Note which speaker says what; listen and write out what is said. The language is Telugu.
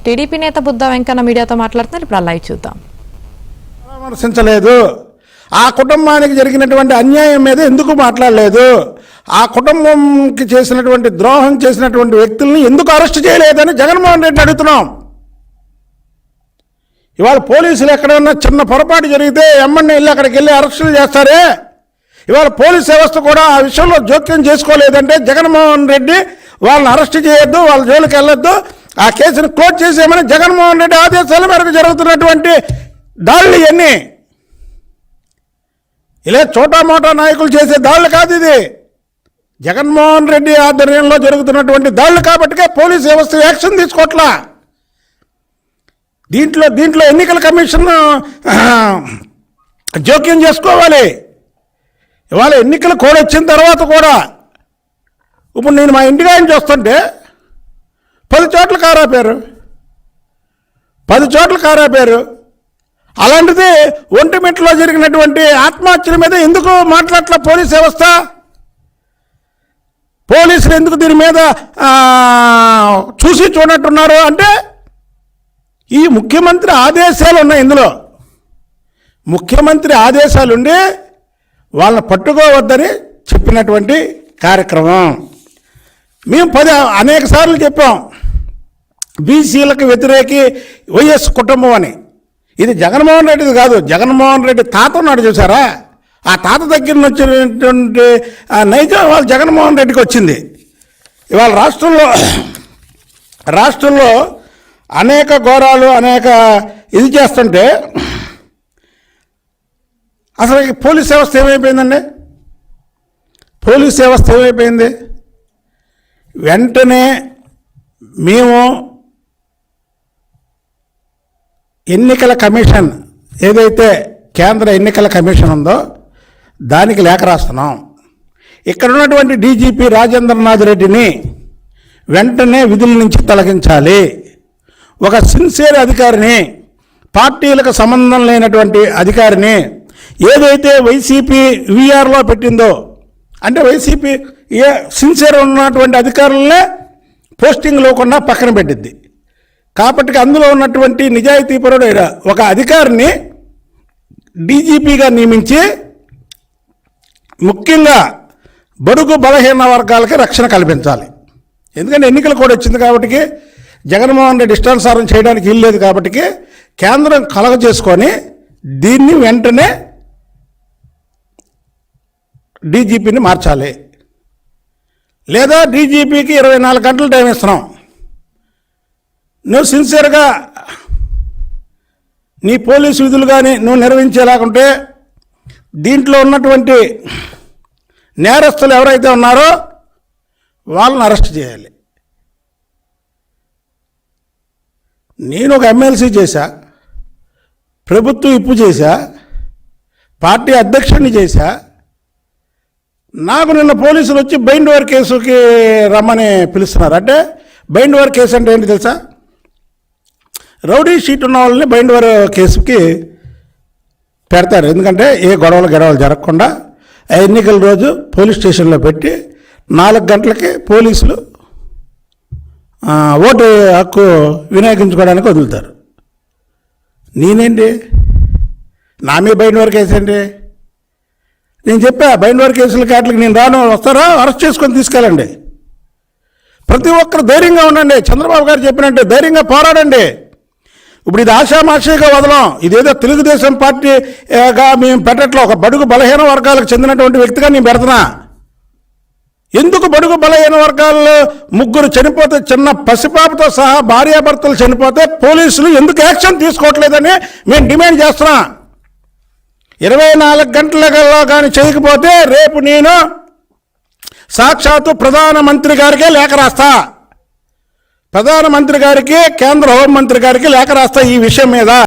Speaker 1: టీడీపీ నేత బుద్ధ వెంకన్న మీడియాతో మాట్లాడుతున్నారు. ఇప్పుడు లైవ్ చూద్దాం.
Speaker 2: పరామర్శించలేదు. ఆ కుటుంబానికి జరిగినటువంటి అన్యాయం మీద ఎందుకు మాట్లాడలేదు? ఆ కుటుంబంకి చేసినటువంటి ద్రోహం చేసినటువంటి వ్యక్తుల్ని ఎందుకు అరెస్ట్ చేయలేదని జగన్మోహన్ రెడ్డి అడుగుతున్నాం. ఇవాళ పోలీసులు ఎక్కడన్నా చిన్న పొరపాటు జరిగితే ఎమ్మెల్యే వెళ్ళి అక్కడికి వెళ్ళి అరెస్టులు చేస్తారే, ఇవాళ పోలీస్ వ్యవస్థ కూడా ఆ విషయంలో జోక్యం చేసుకోలేదంటే జగన్మోహన్ రెడ్డి వాళ్ళని అరెస్ట్ చేయొద్దు, వాళ్ళ జోలికి వెళ్ళొద్దు, ఆ కేసును క్లోజ్ చేసేయమని జగన్మోహన్ రెడ్డి ఆదేశాల మేరకు జరుగుతున్నటువంటి దాడులు ఇవన్నీ. ఇలా చోటా మోటా నాయకులు చేసే దాడులు కాదు, ఇది జగన్మోహన్ రెడ్డి ఆధ్వర్యంలో జరుగుతున్నటువంటి దాడులు కాబట్టికే పోలీస్ వ్యవస్థ యాక్షన్ తీసుకోవట్లా. దీంట్లో ఎన్నికల కమిషన్ జోక్యం చేసుకోవాలి. ఇవాళ ఎన్నికల కోడ్ వచ్చిన తర్వాత కూడా ఇప్పుడు నేను మా ఇంటికి ఆయన చూస్తుంటే 10 చోట్ల కారాపారు. అలాంటిది ఒంటిమిట్టలో జరిగినటువంటి ఆత్మహత్యల మీద ఎందుకు మాట్లాడట్ల పోలీస్ వ్యవస్థ? పోలీసులు ఎందుకు దీని మీద చూసి చూడట్టున్నారు అంటే ఈ ముఖ్యమంత్రి ఆదేశాలు ఉన్నాయి. ఇందులో ముఖ్యమంత్రి ఆదేశాలుండి వాళ్ళని పట్టుకోవద్దని చెప్పినటువంటి కార్యక్రమం. మేము అనేక సార్లు చెప్పాం, బీసీలకు వ్యతిరేకి వైఎస్ కుటుంబం అని. ఇది జగన్మోహన్ రెడ్డిది కాదు, జగన్మోహన్ రెడ్డి తాత ఉన్నాడు చూసారా, ఆ తాత దగ్గర నుంచి వచ్చినటువంటి నైజం వాళ్ళు జగన్మోహన్ రెడ్డికి వచ్చింది. ఇవాళ రాష్ట్రంలో అనేక ఘోరాలు అనేక ఇది చేస్తుంటే అసలు పోలీస్ వ్యవస్థ ఏమైపోయిందండి? పోలీస్ వ్యవస్థ ఏమైపోయింది? వెంటనే మేము ఎన్నికల కమిషన్ ఏదైతే కేంద్ర ఎన్నికల కమిషన్ ఉందో దానికి లేఖ రాస్తున్నాం. ఇక్కడ ఉన్నటువంటి డీజీపీ రాజేంద్రనాథ్ రెడ్డిని వెంటనే విధుల నుంచి తొలగించాలి. ఒక సిన్సియర్ అధికారిని, పార్టీలకు సంబంధం లేనటువంటి అధికారిని ఏదైతే వైసీపీ వీఆర్లో పెట్టిందో, అంటే వైసీపీ సిన్సియర్ ఉన్నటువంటి అధికారులనే పోస్టింగ్ లేకుండా పక్కన పెట్టింది. కాబట్టి అందులో ఉన్నటువంటి నిజాయితీపరుడైన ఒక అధికారిని డీజీపీగా నియమించి ముఖ్యంగా బడుగు బలహీన వర్గాలకి రక్షణ కల్పించాలి. ఎందుకంటే ఎన్నికలు కూడా వచ్చింది కాబట్టి జగన్మోహన్ రెడ్డి ఇష్టానుసారం చేయడానికి వీల్లేదు కాబట్టి కేంద్రం కలగజేసుకొని దీన్ని వెంటనే డీజీపీని మార్చాలి. లేదా డీజీపీకి 24 గంటలు టైం ఇస్తున్నాం. నువ్వు సిన్సియర్గా నీ పోలీసు విధులు కానీ నువ్వు నిర్వహించేలాగుంటే దీంట్లో ఉన్నటువంటి నేరస్తులు ఎవరైతే ఉన్నారో వాళ్ళని అరెస్ట్ చేయాలి. నేను ఒక ఎమ్మెల్సీ చేశా, ప్రభుత్వం ఇప్పు చేశా, పార్టీ అధ్యక్షుడిని చేశా. నాకు నిన్న పోలీసులు వచ్చి బైండ్ ఓవర్ కేసుకి రమ్మని పిలుస్తున్నారు. అంటే బైండ్ ఓవర్ కేసు అంటే ఏంటి తెలుసా? రౌడీ షీట్ ఉన్న వాళ్ళని బైండ్ ఓవర్ కేసుకి పెడతారు. ఎందుకంటే ఏ గొడవలు జరగకుండా ఎన్నికల రోజు పోలీస్ స్టేషన్లో పెట్టి 4 గంటలకి పోలీసులు ఓటు హక్కు వినియోగించుకోవడానికి వదులుతారు. నేనేంటి నా మీద బైండ్ ఓవర్ కేసు ఏంటి? నేను చెప్పా, బైండ్ ఓవర్ కేసుల కాట్లకి నేను రాను, వస్తారా అరెస్ట్ చేసుకొని తీసుకెళ్ళండి. ప్రతి ఒక్కరు ధైర్యంగా ఉండండి. చంద్రబాబు గారు చెప్పినట్టే ధైర్యంగా పోరాడండి. ఇప్పుడు ఇది ఆషామాషిగా వదలం. ఇదేదో తెలుగుదేశం పార్టీగా మేము పెట్టట్లో ఒక బడుగు బలహీన వర్గాలకు చెందినటువంటి వ్యక్తిగా నేను పెడుతున్నా. ఎందుకు బడుగు బలహీన వర్గాల్లో 3 చనిపోతే, చిన్న పసిపాపతో సహా భార్యాభర్తలు చనిపోతే పోలీసులు ఎందుకు యాక్షన్ తీసుకోవట్లేదని మేము డిమాండ్ చేస్తున్నా. 24 గంటలలో కానీ చేయకపోతే రేపు నేను సాక్షాత్తు ప్రధానమంత్రి గారికే లేఖ రాస్తా. ప్రధానమంత్రి గారికి, కేంద్ర హోంమంత్రి గారికి లేఖ రాస్తా ఈ విషయం మీద.